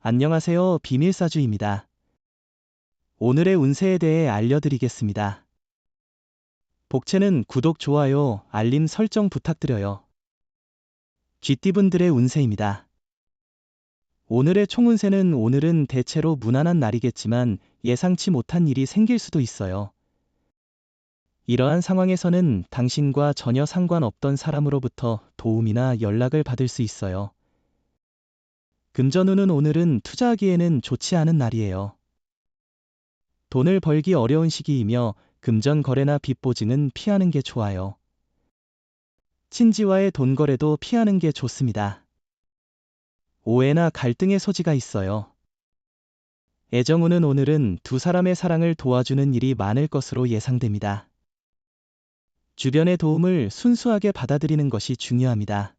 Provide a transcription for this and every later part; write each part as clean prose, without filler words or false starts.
안녕하세요. 비밀사주입니다. 오늘의 운세에 대해 알려드리겠습니다. 복채는 구독, 좋아요, 알림 설정 부탁드려요. 쥐띠분들의 운세입니다. 오늘의 총운세는 오늘은 대체로 무난한 날이겠지만 예상치 못한 일이 생길 수도 있어요. 이러한 상황에서는 당신과 전혀 상관없던 사람으로부터 도움이나 연락을 받을 수 있어요. 금전운은 오늘은 투자하기에는 좋지 않은 날이에요. 돈을 벌기 어려운 시기이며 금전 거래나 빚 보증은 피하는 게 좋아요. 친지와의 돈 거래도 피하는 게 좋습니다. 오해나 갈등의 소지가 있어요. 애정운은 오늘은 두 사람의 사랑을 도와주는 일이 많을 것으로 예상됩니다. 주변의 도움을 순수하게 받아들이는 것이 중요합니다.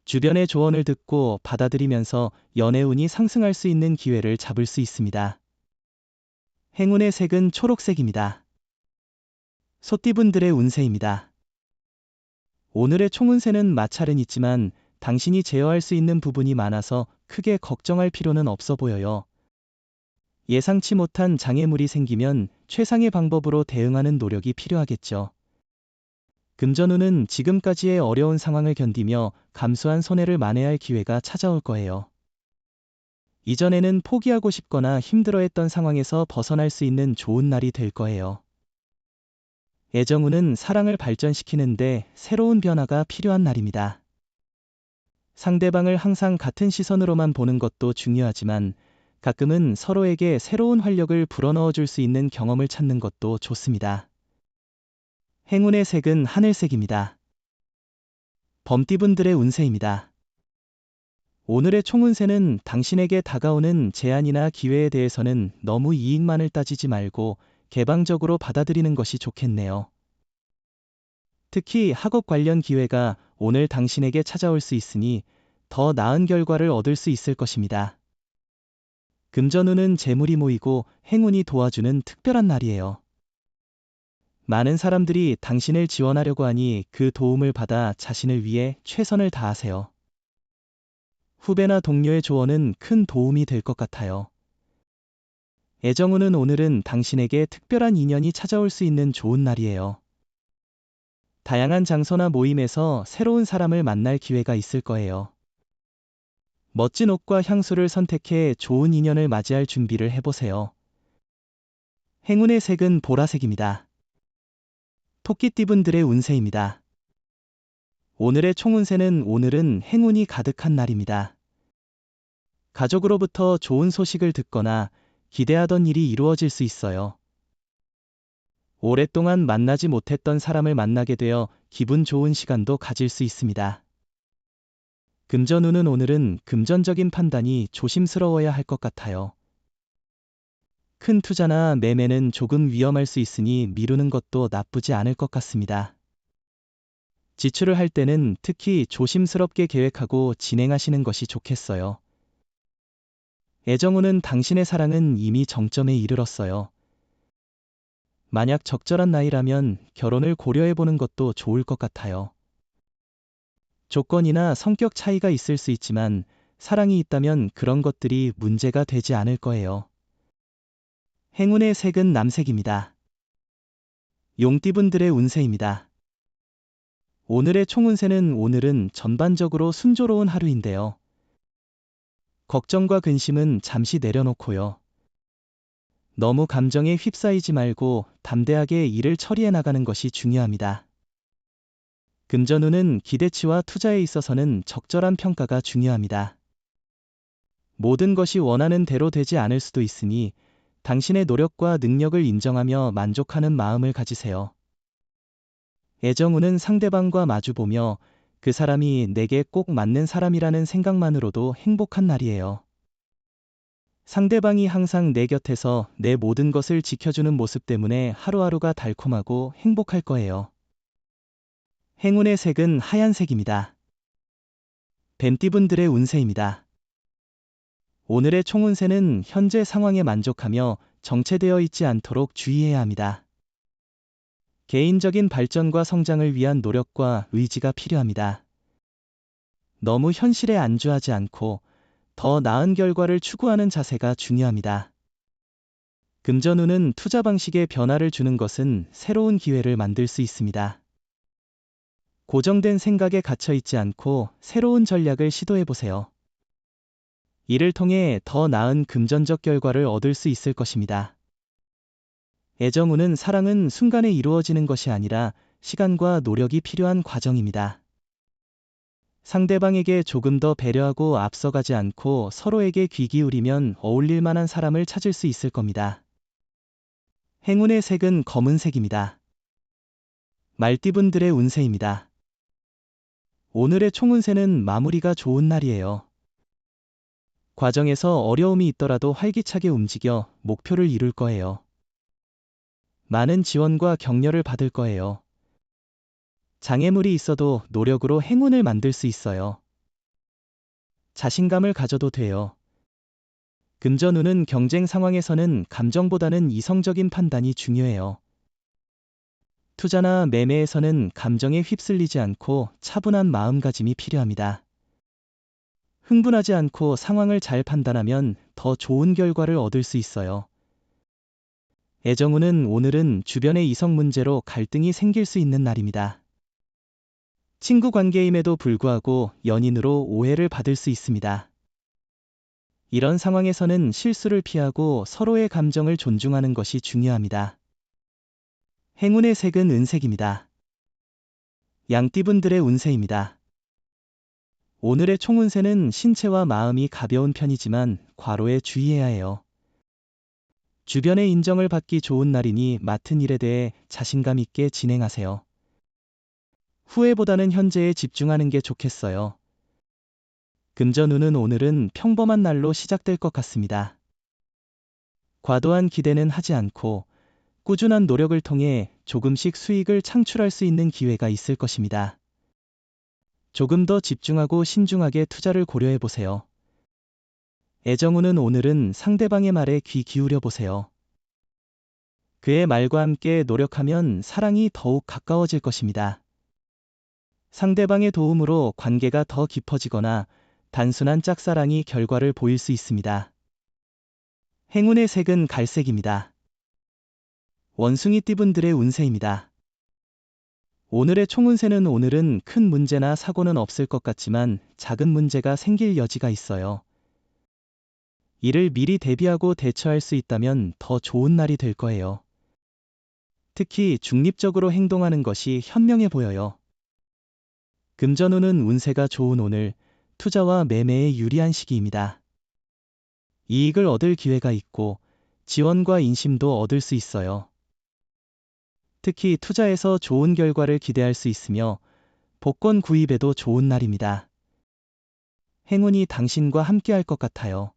주변의 조언을 듣고 받아들이면서 연애운이 상승할 수 있는 기회를 잡을 수 있습니다. 행운의 색은 초록색입니다. 소띠분들의 운세입니다. 오늘의 총운세는 마찰은 있지만 당신이 제어할 수 있는 부분이 많아서 크게 걱정할 필요는 없어 보여요. 예상치 못한 장애물이 생기면 최상의 방법으로 대응하는 노력이 필요하겠죠. 금전운은 지금까지의 어려운 상황을 견디며 감수한 손해를 만회할 기회가 찾아올 거예요. 이전에는 포기하고 싶거나 힘들어했던 상황에서 벗어날 수 있는 좋은 날이 될 거예요. 애정운은 사랑을 발전시키는데 새로운 변화가 필요한 날입니다. 상대방을 항상 같은 시선으로만 보는 것도 중요하지만 가끔은 서로에게 새로운 활력을 불어넣어 줄 수 있는 경험을 찾는 것도 좋습니다. 행운의 색은 하늘색입니다. 범띠분들의 운세입니다. 오늘의 총운세는 당신에게 다가오는 제안이나 기회에 대해서는 너무 이익만을 따지지 말고 개방적으로 받아들이는 것이 좋겠네요. 특히 학업 관련 기회가 오늘 당신에게 찾아올 수 있으니 더 나은 결과를 얻을 수 있을 것입니다. 금전운은 재물이 모이고 행운이 도와주는 특별한 날이에요. 많은 사람들이 당신을 지원하려고 하니 그 도움을 받아 자신을 위해 최선을 다하세요. 후배나 동료의 조언은 큰 도움이 될 것 같아요. 애정운은 오늘은 당신에게 특별한 인연이 찾아올 수 있는 좋은 날이에요. 다양한 장소나 모임에서 새로운 사람을 만날 기회가 있을 거예요. 멋진 옷과 향수를 선택해 좋은 인연을 맞이할 준비를 해보세요. 행운의 색은 보라색입니다. 토끼띠분들의 운세입니다. 오늘의 총운세는 오늘은 행운이 가득한 날입니다. 가족으로부터 좋은 소식을 듣거나 기대하던 일이 이루어질 수 있어요. 오랫동안 만나지 못했던 사람을 만나게 되어 기분 좋은 시간도 가질 수 있습니다. 금전운은 오늘은 금전적인 판단이 조심스러워야 할 것 같아요. 큰 투자나 매매는 조금 위험할 수 있으니 미루는 것도 나쁘지 않을 것 같습니다. 지출을 할 때는 특히 조심스럽게 계획하고 진행하시는 것이 좋겠어요. 애정운은 당신의 사랑은 이미 정점에 이르렀어요. 만약 적절한 나이라면 결혼을 고려해보는 것도 좋을 것 같아요. 조건이나 성격 차이가 있을 수 있지만 사랑이 있다면 그런 것들이 문제가 되지 않을 거예요. 행운의 색은 남색입니다. 용띠분들의 운세입니다. 오늘의 총운세는 오늘은 전반적으로 순조로운 하루인데요. 걱정과 근심은 잠시 내려놓고요. 너무 감정에 휩싸이지 말고 담대하게 일을 처리해 나가는 것이 중요합니다. 금전운은 기대치와 투자에 있어서는 적절한 평가가 중요합니다. 모든 것이 원하는 대로 되지 않을 수도 있으니 당신의 노력과 능력을 인정하며 만족하는 마음을 가지세요. 애정운은 상대방과 마주보며 그 사람이 내게 꼭 맞는 사람이라는 생각만으로도 행복한 날이에요. 상대방이 항상 내 곁에서 내 모든 것을 지켜주는 모습 때문에 하루하루가 달콤하고 행복할 거예요. 행운의 색은 하얀색입니다. 뱀띠분들의 운세입니다. 오늘의 총운세는 현재 상황에 만족하며 정체되어 있지 않도록 주의해야 합니다. 개인적인 발전과 성장을 위한 노력과 의지가 필요합니다. 너무 현실에 안주하지 않고 더 나은 결과를 추구하는 자세가 중요합니다. 금전운은 투자 방식에 변화를 주는 것은 새로운 기회를 만들 수 있습니다. 고정된 생각에 갇혀 있지 않고 새로운 전략을 시도해 보세요. 이를 통해 더 나은 금전적 결과를 얻을 수 있을 것입니다. 애정운은 사랑은 순간에 이루어지는 것이 아니라 시간과 노력이 필요한 과정입니다. 상대방에게 조금 더 배려하고 앞서가지 않고 서로에게 귀 기울이면 어울릴 만한 사람을 찾을 수 있을 겁니다. 행운의 색은 검은색입니다. 말띠분들의 운세입니다. 오늘의 총운세는 마무리가 좋은 날이에요. 과정에서 어려움이 있더라도 활기차게 움직여 목표를 이룰 거예요. 많은 지원과 격려를 받을 거예요. 장애물이 있어도 노력으로 행운을 만들 수 있어요. 자신감을 가져도 돼요. 금전운은 경쟁 상황에서는 감정보다는 이성적인 판단이 중요해요. 투자나 매매에서는 감정에 휩쓸리지 않고 차분한 마음가짐이 필요합니다. 흥분하지 않고 상황을 잘 판단하면 더 좋은 결과를 얻을 수 있어요. 애정운은 오늘은 주변의 이성 문제로 갈등이 생길 수 있는 날입니다. 친구 관계임에도 불구하고 연인으로 오해를 받을 수 있습니다. 이런 상황에서는 실수를 피하고 서로의 감정을 존중하는 것이 중요합니다. 행운의 색은 은색입니다. 양띠분들의 운세입니다. 오늘의 총운세는 신체와 마음이 가벼운 편이지만 과로에 주의해야 해요. 주변의 인정을 받기 좋은 날이니 맡은 일에 대해 자신감 있게 진행하세요. 후회보다는 현재에 집중하는 게 좋겠어요. 금전운은 오늘은 평범한 날로 시작될 것 같습니다. 과도한 기대는 하지 않고 꾸준한 노력을 통해 조금씩 수익을 창출할 수 있는 기회가 있을 것입니다. 조금 더 집중하고 신중하게 투자를 고려해 보세요. 애정운은 오늘은 상대방의 말에 귀 기울여 보세요. 그의 말과 함께 노력하면 사랑이 더욱 가까워질 것입니다. 상대방의 도움으로 관계가 더 깊어지거나 단순한 짝사랑이 결과를 보일 수 있습니다. 행운의 색은 갈색입니다. 원숭이띠분들의 운세입니다. 오늘의 총운세는 오늘은 큰 문제나 사고는 없을 것 같지만 작은 문제가 생길 여지가 있어요. 이를 미리 대비하고 대처할 수 있다면 더 좋은 날이 될 거예요. 특히 중립적으로 행동하는 것이 현명해 보여요. 금전운은 운세가 좋은 오늘, 투자와 매매에 유리한 시기입니다. 이익을 얻을 기회가 있고 지원과 인심도 얻을 수 있어요. 특히 투자에서 좋은 결과를 기대할 수 있으며 복권 구입에도 좋은 날입니다. 행운이 당신과 함께 할 것 같아요.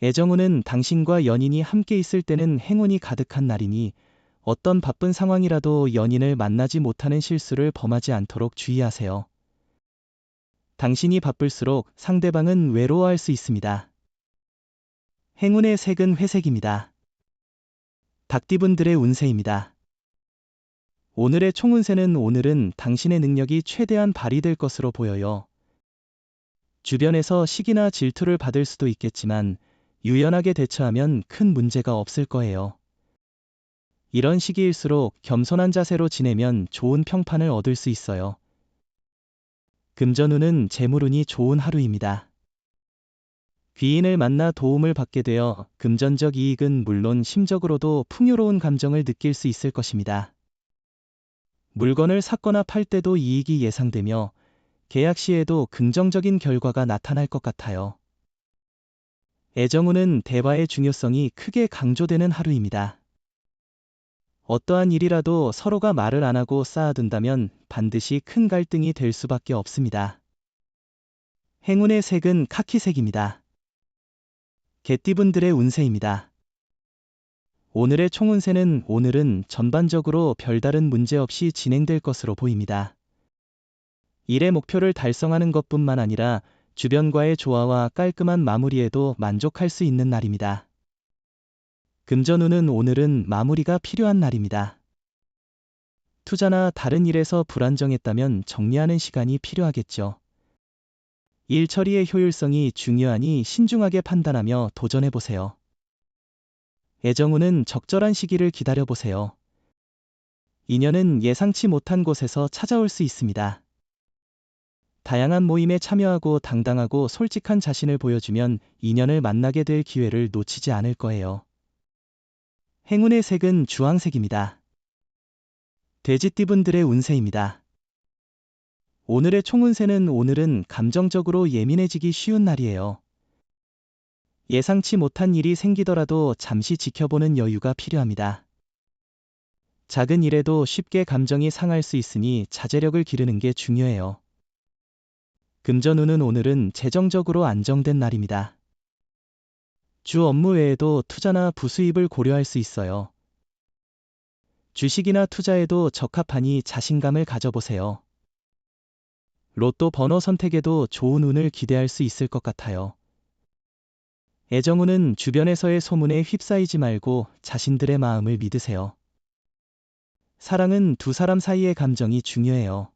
애정운은 당신과 연인이 함께 있을 때는 행운이 가득한 날이니 어떤 바쁜 상황이라도 연인을 만나지 못하는 실수를 범하지 않도록 주의하세요. 당신이 바쁠수록 상대방은 외로워할 수 있습니다. 행운의 색은 회색입니다. 닭띠분들의 운세입니다. 오늘의 총운세는 오늘은 당신의 능력이 최대한 발휘될 것으로 보여요. 주변에서 시기나 질투를 받을 수도 있겠지만 유연하게 대처하면 큰 문제가 없을 거예요. 이런 시기일수록 겸손한 자세로 지내면 좋은 평판을 얻을 수 있어요. 금전운은 재물운이 좋은 하루입니다. 귀인을 만나 도움을 받게 되어 금전적 이익은 물론 심적으로도 풍요로운 감정을 느낄 수 있을 것입니다. 물건을 샀거나 팔 때도 이익이 예상되며 계약 시에도 긍정적인 결과가 나타날 것 같아요. 애정운은 대화의 중요성이 크게 강조되는 하루입니다. 어떠한 일이라도 서로가 말을 안 하고 쌓아둔다면 반드시 큰 갈등이 될 수밖에 없습니다. 행운의 색은 카키색입니다. 개띠분들의 운세입니다. 오늘의 총운세는 오늘은 전반적으로 별다른 문제 없이 진행될 것으로 보입니다. 일의 목표를 달성하는 것뿐만 아니라 주변과의 조화와 깔끔한 마무리에도 만족할 수 있는 날입니다. 금전운은 오늘은 마무리가 필요한 날입니다. 투자나 다른 일에서 불안정했다면 정리하는 시간이 필요하겠죠. 일 처리의 효율성이 중요하니 신중하게 판단하며 도전해보세요. 애정운은 적절한 시기를 기다려보세요. 인연은 예상치 못한 곳에서 찾아올 수 있습니다. 다양한 모임에 참여하고 당당하고 솔직한 자신을 보여주면 인연을 만나게 될 기회를 놓치지 않을 거예요. 행운의 색은 주황색입니다. 돼지띠분들의 운세입니다. 오늘의 총운세는 오늘은 감정적으로 예민해지기 쉬운 날이에요. 예상치 못한 일이 생기더라도 잠시 지켜보는 여유가 필요합니다. 작은 일에도 쉽게 감정이 상할 수 있으니 자제력을 기르는 게 중요해요. 금전운은 오늘은 재정적으로 안정된 날입니다. 주 업무 외에도 투자나 부수입을 고려할 수 있어요. 주식이나 투자에도 적합하니 자신감을 가져보세요. 로또 번호 선택에도 좋은 운을 기대할 수 있을 것 같아요. 애정운은 주변에서의 소문에 휩싸이지 말고 자신들의 마음을 믿으세요. 사랑은 두 사람 사이의 감정이 중요해요.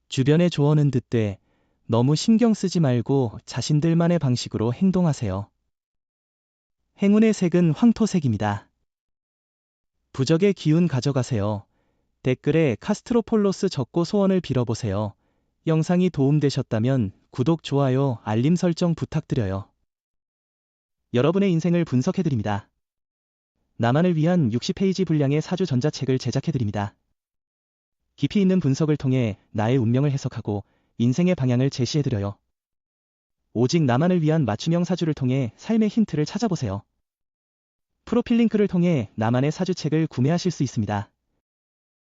주변의 조언은 듣되 너무 신경 쓰지 말고 자신들만의 방식으로 행동하세요. 행운의 색은 황토색입니다. 부적의 기운 가져가세요. 댓글에 카스트로폴로스 적고 소원을 빌어보세요. 영상이 도움되셨다면 구독, 좋아요, 알림 설정 부탁드려요. 여러분의 인생을 분석해드립니다. 나만을 위한 60페이지 분량의 사주 전자책을 제작해드립니다. 깊이 있는 분석을 통해 나의 운명을 해석하고 인생의 방향을 제시해드려요. 오직 나만을 위한 맞춤형 사주를 통해 삶의 힌트를 찾아보세요. 프로필 링크를 통해 나만의 사주책을 구매하실 수 있습니다.